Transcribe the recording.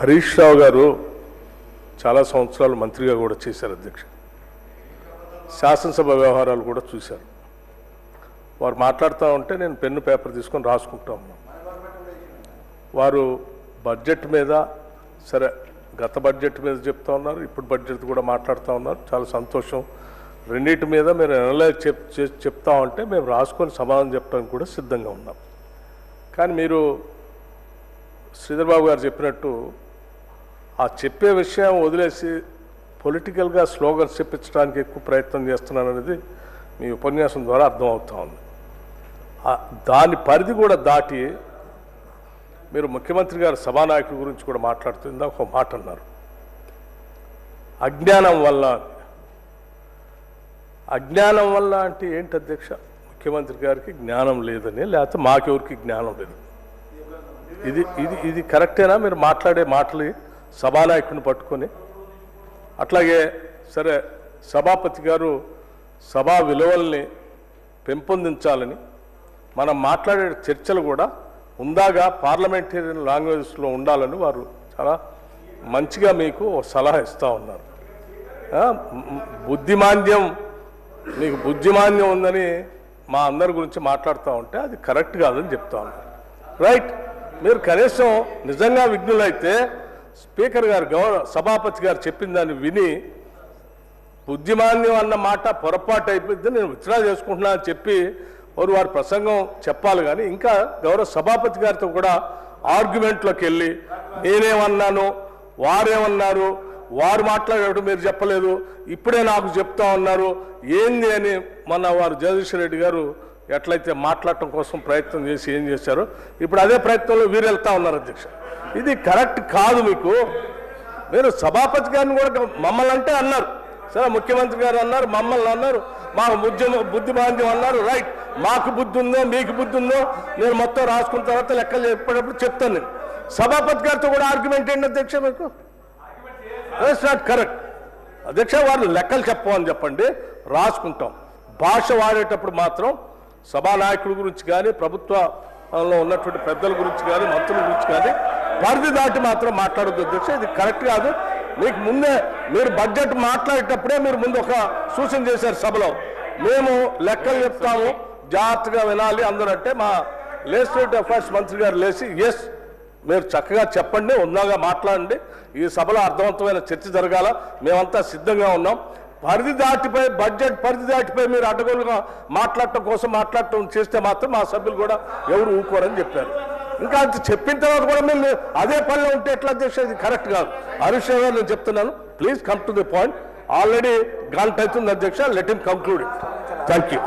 హరీష్ రావు గారు చాలా సంవత్సరాలు మంత్రిగా కూడా చేశారు అధ్యక్ష. శాసనసభ వ్యవహారాలు కూడా చూశారు. వారు మాట్లాడుతూ ఉంటే నేను పెన్ను పేపర్ తీసుకొని రాసుకుంటా ఉన్నాను. వారు బడ్జెట్ మీద సరే గత బడ్జెట్ మీద చెప్తా ఉన్నారు, ఇప్పుడు బడ్జెట్ కూడా మాట్లాడుతూ ఉన్నారు. చాలా సంతోషం. రెండింటి మీద మీరు అనలైజ్ చెప్తా ఉంటే మేము రాసుకొని సమాధానం చెప్పడానికి కూడా సిద్ధంగా ఉన్నాం. కానీ మీరు శ్రీధర్ బాబు గారు చెప్పినట్టు ఆ చెప్పే విషయం వదిలేసి పొలిటికల్గా స్లోగన్స్ చెప్పించడానికి ఎక్కువ ప్రయత్నం చేస్తున్నారనేది మీ ఉపన్యాసం ద్వారా అర్థమవుతా ఉంది. దాని పరిధి కూడా దాటి మీరు ముఖ్యమంత్రి గారు సభానాయకుడి గురించి కూడా మాట్లాడుతుందా ఒక మాట అన్నారు, అజ్ఞానం వల్ల. అజ్ఞానం వల్ల అంటే ఏంటి అధ్యక్ష? ముఖ్యమంత్రి గారికి జ్ఞానం లేదని, లేకపోతే మాకెవరికి జ్ఞానం లేదు. ఇది ఇది ఇది కరెక్టేనా? మీరు మాట్లాడే మాటలు సభానాయకుడిని పట్టుకొని. అట్లాగే సరే సభాపతి గారు సభా విలువల్ని పెంపొందించాలని మనం మాట్లాడే చర్చలు కూడా ఉందాగా పార్లమెంటేరియన్ లాంగ్వేజ్లో ఉండాలని వారు చాలా మంచిగా మీకు సలహా ఇస్తూ ఉన్నారు. బుద్ధిమాంద్యం, మీకు బుద్ధిమాంద్యం ఉందని మా అందరి గురించి మాట్లాడుతూ ఉంటే అది కరెక్ట్ కాదని చెప్తా ఉన్నారు. రైట్, మీరు కనీసం నిజంగా విఘ్నులైతే స్పీకర్ గారు సభాపతి గారు చెప్పిన దాన్ని విని బుద్ధిమాన్యం అన్న మాట పొరపాటు అయిపోయింది, నేను విత్డ్రా చేసుకుంటున్నా అని చెప్పి వారి ప్రసంగం చెప్పాలి. కానీ ఇంకా గౌరవ సభాపతి గారితో కూడా ఆర్గ్యుమెంట్లోకి వెళ్ళి నేనేమన్నాను, వారేమన్నారు, వారు మాట్లాడేటప్పుడు మీరు చెప్పలేదు, ఇప్పుడే నాకు చెప్తా ఉన్నారు ఏంది అని మొన్న వారు జగదీశ్వర్ రెడ్డి గారు ఎట్లయితే మాట్లాడటం కోసం ప్రయత్నం చేసి ఏం చేశారో ఇప్పుడు అదే ప్రయత్నంలో వీరు వెళ్తా ఉన్నారు అధ్యక్ష. ఇది కరెక్ట్ కాదు. మీకు మీరు సభాపతి గారిని కూడా మమ్మల్ని అంటే అన్నారు, సరే ముఖ్యమంత్రి గారు అన్నారు, మమ్మల్ని అన్నారు, మాకు బుద్ధిమాంద్యం అన్నారు. రైట్, మాకు బుద్ధి ఉందో మీకు బుద్ధి ఉందో నేను మొత్తం రాసుకున్న తర్వాత లెక్కలు చెప్పేటప్పుడు చెప్తాను. నేను సభాపతి గారితో కూడా ఆర్గ్యుమెంట్ ఏంటి అధ్యక్ష? మీకు దట్స్ నాట్ కరెక్ట్ అధ్యక్ష. వారు లెక్కలు చెప్పమని చెప్పండి, రాసుకుంటాం. భాష వాడేటప్పుడు మాత్రం సభానాయకుడి గురించి కానీ ప్రభుత్వంలో ఉన్నటువంటి పెద్దల గురించి కానీ మంత్రుల గురించి కానీ పరిధి దాటి మాత్రం మాట్లాడొద్దు అధ్యక్ష. ఇది కరెక్ట్ కాదు. మీకు ముందే మీరు బడ్జెట్ మాట్లాడేటప్పుడే మీరు ముందు ఒక సూచన చేశారు సభలో, మేము లెక్కలు చెప్తాము జాగ్రత్తగా వినాలి అందరూ అంటే మా లెజిస్లేటివ్ అఫైర్స్ మంత్రి గారు లేచి ఎస్ మీరు చక్కగా చెప్పండి, ఉన్నాగా మాట్లాడండి, ఈ సభలో అర్థవంతమైన చర్చ జరగాల, మేమంతా సిద్ధంగా ఉన్నాం. పరిధి దాటిపోయి బడ్జెట్ పరిధి దాటిపోయి మీరు అడ్డగోలుగా మాట్లాడటం చేస్తే మాత్రం మా సభ్యులు కూడా ఎవరు ఊరుకోరని చెప్పారు. ఇంకా అది చెప్పిన తర్వాత కూడా మేము అదే పనిలో ఉంటే ఎట్లా అధ్యక్ష? ఇది కరెక్ట్ కాదు. హరీష్ రావు గారు నేను చెప్తున్నాను, please come to the point. Already గంట అవుతుంది అధ్యక్ష, let him conclude it. Thank you.